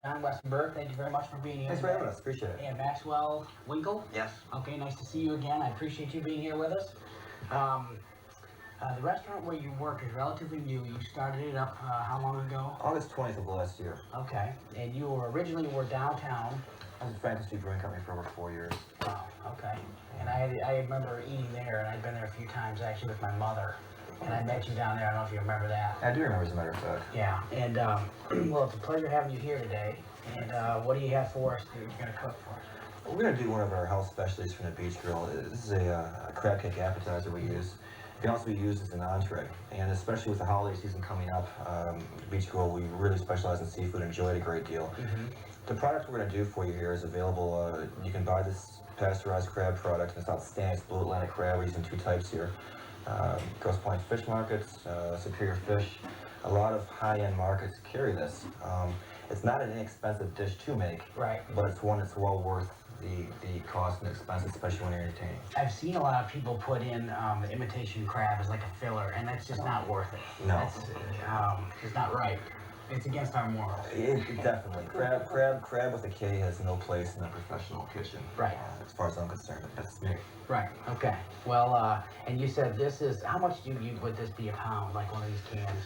John Wesenberg, thank you very much for being here. Thanks for having us. Appreciate it. And Winkle? Yes. Okay, nice to see you again. I appreciate you being here with us. The restaurant where you work is relatively new. You started it up how long ago? August 20th of last year. Okay, and you were originally downtown. I was at Franklin Street Brewing Company for over 4 years. Wow, okay. And I remember eating there, and I'd been there a few times actually with my mother. And I met you down there. I don't know if you remember that. I do remember, as a matter of fact. Yeah, and well, it's a pleasure having you here today. And what do you have for us that you're going to cook for us? Well, we're going to do one of our house specialties from the beach grill. This is a crab cake appetizer we use. It can also be used as an entree. And especially with the holiday season coming up, Beach Grill, we really specialize in seafood and enjoy it a great deal. The product we're going to do for you here is available. You can buy this pasteurized crab product. It's outstanding. It's blue Atlantic crab. We're using 2 types here. Grosse Pointe fish markets, Superior Fish, a lot of high-end markets carry this. It's not an inexpensive dish to make, right? But it's one that's well worth the cost and expense, especially when you're entertaining. I've seen a lot of people put in the imitation crab as like a filler, and that's just not worth it. No. That's it's not right. It's against our morals. Definitely. Crab with a K has no place in a professional kitchen. Right. As far as I'm concerned, that's me. Right. Okay. Well, and you said this is, how much would this be a pound, like one of these cans?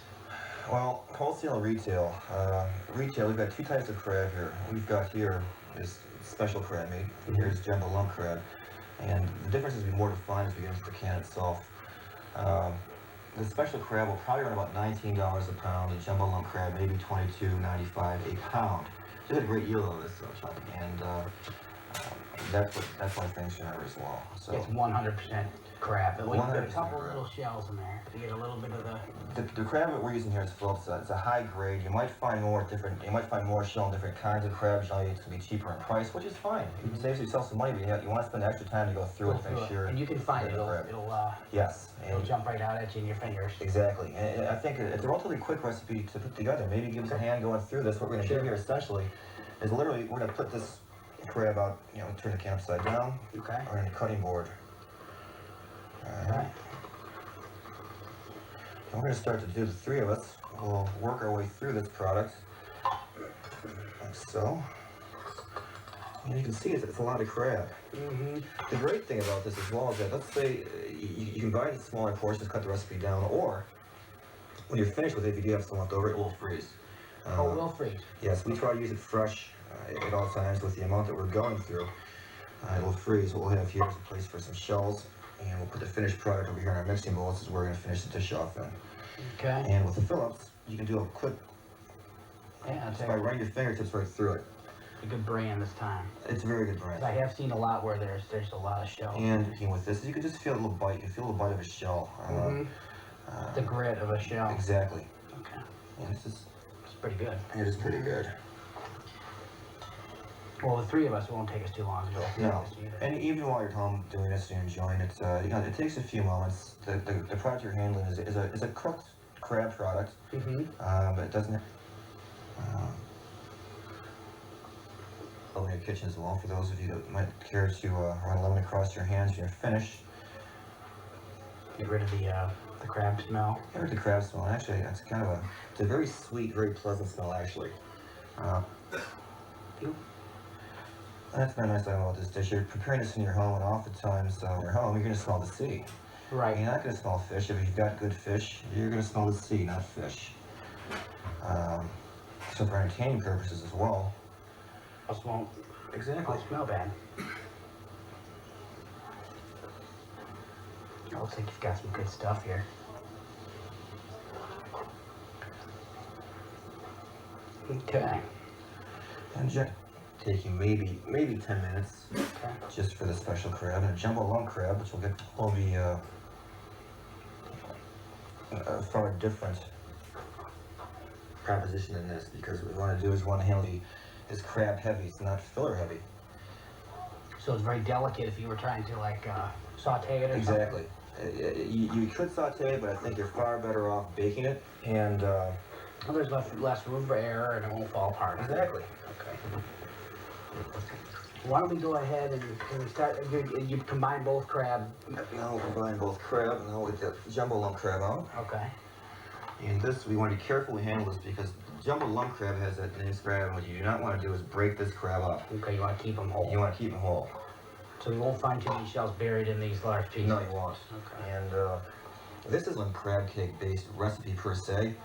Well, wholesale and retail. Retail, we've got 2 types of crab here. We've got here is special crab meat. Here's jumbo lump crab. And the differences will be more defined as we get into the can itself. The special crab will probably run about $19 a pound. The jumbo lump crab maybe $22.95 a pound. So you get a great yield of this, Chuck. And that's one of the things you remember as well. So it's 100% crab. But we put a couple crab. little shells in there to get a little bit of the crab that we're using here is Phillips. It's a high grade. You might find more shell in different kinds of crabs. Generally, it's going to be cheaper in price, which is fine. It saves yourself some money, but you want to spend extra time to go through it to make sure. And you can find it. Yes. It'll jump right out at you in your fingers. Exactly. And I think it's a relatively quick recipe to put together. Maybe give us a hand going through this. What we're going to do here essentially is literally we're going to put this crab out. Turn the can upside down. Okay. Or in the cutting board. All right. And we're going to start to do the 3 of us. We'll work our way through this product, like so. And you can see it's a lot of crab. The great thing about this as well is that, let's say, you can buy it in smaller portions, cut the recipe down, or when you're finished with it, if you do have some left over, it will freeze. It will freeze? Yes, we try to use it fresh at all times with the amount that we're going through. It will freeze. What we'll have here is a place for some shells. And we'll put the finished product over here in our mixing bowl. This is where we're going to finish the dish off in. Okay. And with the Phillips, you can do a quick, just by running your fingertips right through it. A good brand this time. It's a very good brand. I have seen a lot where there's a lot of shells. And with this, you can just feel a little bite. You can feel the bite of a shell. The grit of a shell. Exactly. Okay. And it's pretty good. It is pretty good. Well, the 3 of us won't take us too long to go through No, this either. and even while you're at home doing this and enjoying it, it takes a few moments. The product you're handling is a cooked crab product, but it doesn't. Love your kitchen as well. For those of you that might care to run a lemon across your hands when you're finished. Get rid of the crab smell. Get rid of the crab smell. Actually, it's a very sweet, very pleasant smell actually. That's very nice thing about this dish. You're preparing this in your home, and oftentimes in your home, you're going to smell the sea. Right. You're not going to smell fish. If you've got good fish, you're going to smell the sea, not fish. So for entertaining purposes as well. It won't smell bad. It looks like you've got some good stuff here. Okay. And just taking maybe 10 minutes, just for the special crab. And a jumbo lump crab, which will be a far different proposition than this, because what we want to do is handle is crab heavy. It's not filler heavy. So it's very delicate if you were trying to saute it or Exactly. You could saute it, but I think you're far better off baking it. And there's less room for error, and it won't fall apart. Exactly. Okay. Why don't we go ahead and start? You combine both crab. Now we'll combine both crab, and now we'll get the jumbo lump crab out. Okay. And this, we want to be careful we handle this because jumbo lump crab has that nice crab, and what you do not want to do is break this crab up. Okay, you want to keep them whole. You want to keep them whole. So you won't find too many shells buried in these large pieces? No, you won't. Okay. And this is a crab cake based recipe per se.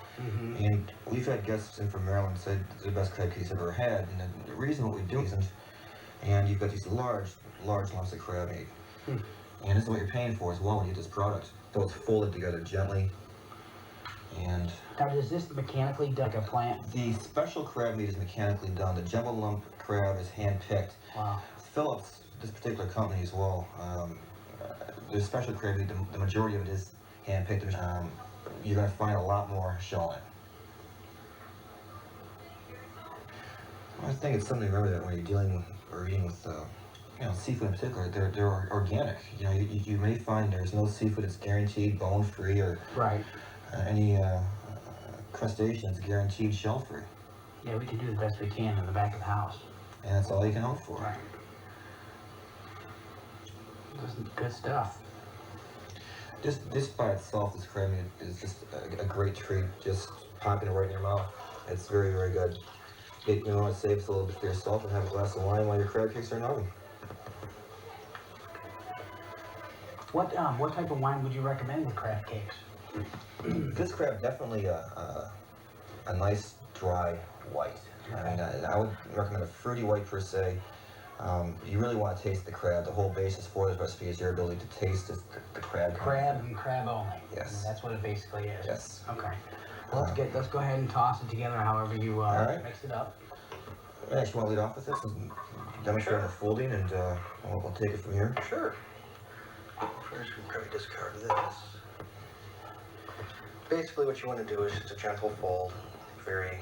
And we've had guests in from Maryland say it's the best crab cakes they've ever had. And the reason what we do is, and you've got these large lumps of crab meat. And this is what you're paying for as well when you get this product. So it's folded together gently. And now, is this mechanically done like a plant? the special crab meat is mechanically done. The jumbo lump crab is hand picked. Wow. Phillips, this particular company as well, the special crab meat, the majority of it is hand picked. You're going to find a lot more shell in it. I think it's something to remember that when you're dealing with or eating with seafood in particular, they're organic. You may find there's no seafood that's guaranteed bone free or right. Any crustacean is guaranteed shell free. Yeah, we can do the best we can in the back of the house. And that's all you can hope for. Right. This is good stuff. This by itself, this crab meat is just a great treat. Just popping it right in your mouth. It's very, very good. You want to save us a little bit for yourself and have a glass of wine while your crab cakes are in the oven. What type of wine would you recommend with crab cakes? This crab definitely a nice dry white. I mean, I would recommend a fruity white per se. You really want to taste the crab. The whole basis for this recipe is your ability to taste the crab. Crab and crab only. Yes. I mean, that's what it basically is. Yes. Okay. Well, let's go ahead and toss it together however you right. mix it up. I actually want to lead off with this and demonstrate the folding, and we'll take it from here. Sure. First, we probably discard this. Basically, what you want to do is just a gentle fold, very,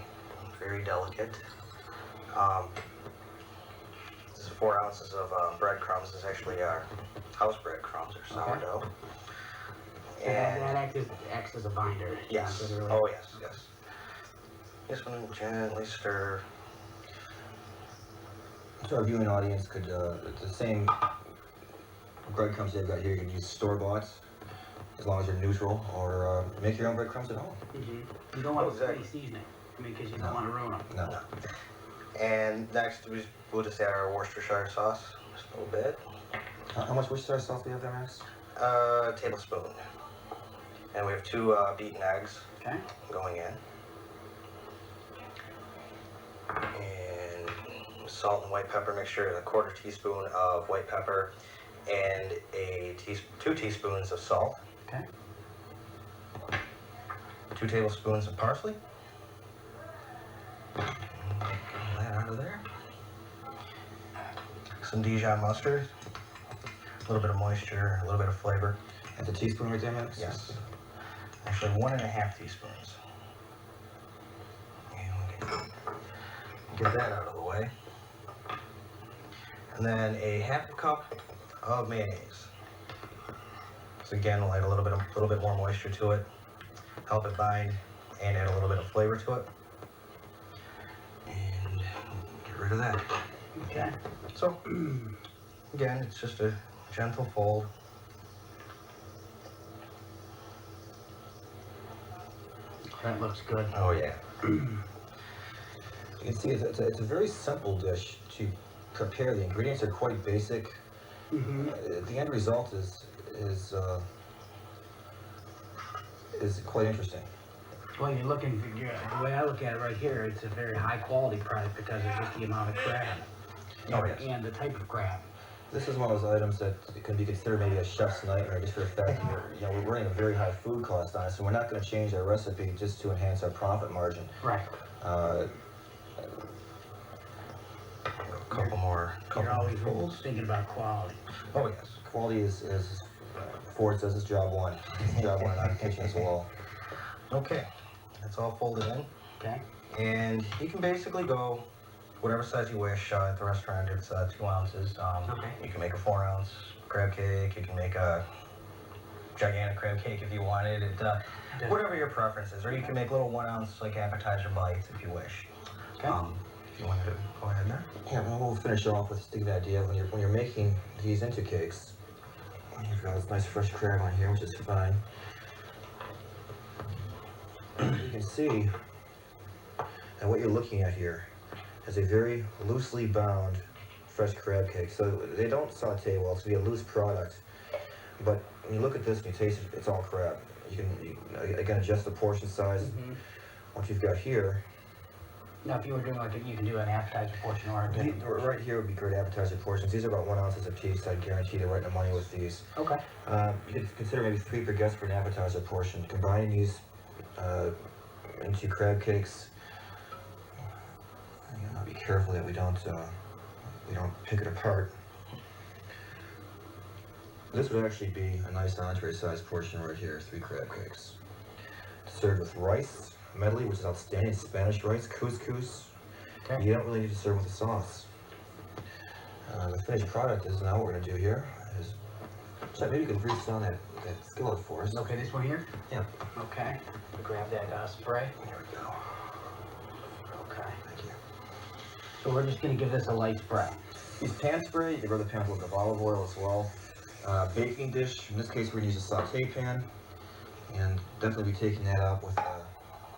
very delicate. This is 4 ounces of breadcrumbs. This is actually our house breadcrumbs or sourdough. Okay. And that acts as a binder. Yes. Literally. Oh yes, yes. Just want to gently stir. So our viewing audience could, the same breadcrumbs they've got here, you can use store-bought, as long as they're neutral, or make your own breadcrumbs at home. You don't want to season it, because you don't want to ruin them. No. And next, we'll just add our Worcestershire sauce, just a little bit. How much Worcestershire sauce do you have there, Max? A tablespoon. And we have 2 beaten eggs going in. And salt and white pepper mixture, a 1/4 teaspoon of white pepper, and 2 teaspoons of salt. Okay. 2 tablespoons of parsley. Get that out of there. Some Dijon mustard. A little bit of moisture, a little bit of flavor. That's a teaspoon right there, Max? Yes. Actually, 1.5 teaspoons. And we'll get that out of the way. And then a 1/2 cup of mayonnaise. So again, we'll add a little bit more moisture to it, help it bind, and add a little bit of flavor to it. And get rid of that. Okay. So again, it's just a gentle fold. That looks good. Oh yeah. You can see it's a very simple dish to prepare. The ingredients are quite basic. The end result is quite interesting. Well, you're looking, the way I look at it right here, it's a very high quality product because of just the amount of crab. Oh, yes. And the type of crab. This is one of those items that can be considered maybe a chef's nightmare, just for the fact that we're running a very high food cost on it, so we're not going to change our recipe just to enhance our profit margin. Right. A couple more You're always folds. thinking about quality. Oh yes. Quality is Ford says, it's job one. It's job one in our kitchen as well. Okay, that's all folded in. Okay. And you can basically go whatever size you wish. At the restaurant, it's 2 ounces. Okay. You can make a 4 ounce crab cake. You can make a gigantic crab cake if you wanted it. Whatever your preference is. Or you can make little 1 ounce like appetizer bites if you wish. Okay. If you wanted to go ahead there. Yeah, well, we'll finish off with to give you an idea when you're making these into cakes. You've got this nice fresh crab on here, which is fine. you can see that what you're looking at here is a very loosely bound fresh crab cake. So they don't saute well, it's gonna be a loose product. But when you look at this and you taste it, it's all crab. You can again adjust the portion size. What you've got here. Now, if you were doing like, you can do an appetizer portion or a different portion. Right here would be great appetizer portions. These are about 1 ounce a piece. I guarantee they're right in the money with these. Okay. You could consider maybe 3 per guest for an appetizer portion. Combining these into crab cakes. You gotta be careful that we don't pick it apart. This would actually be a nice entree-sized portion right here. 3 crab cakes, served with rice medley, which is outstanding. Spanish rice, couscous. Okay. You don't really need to serve with a sauce. The finished product is now what we're gonna do here is, so maybe you could grease down that skillet for us. Okay, this one here? Yeah. Okay. Grab that spray. There we go. Okay. Thank you. So we're just gonna give this a light spray. Use pan spray. You can rub the pan with a little bit of olive oil as well. Baking dish. In this case, we're gonna use a saute pan, and definitely be taking that out with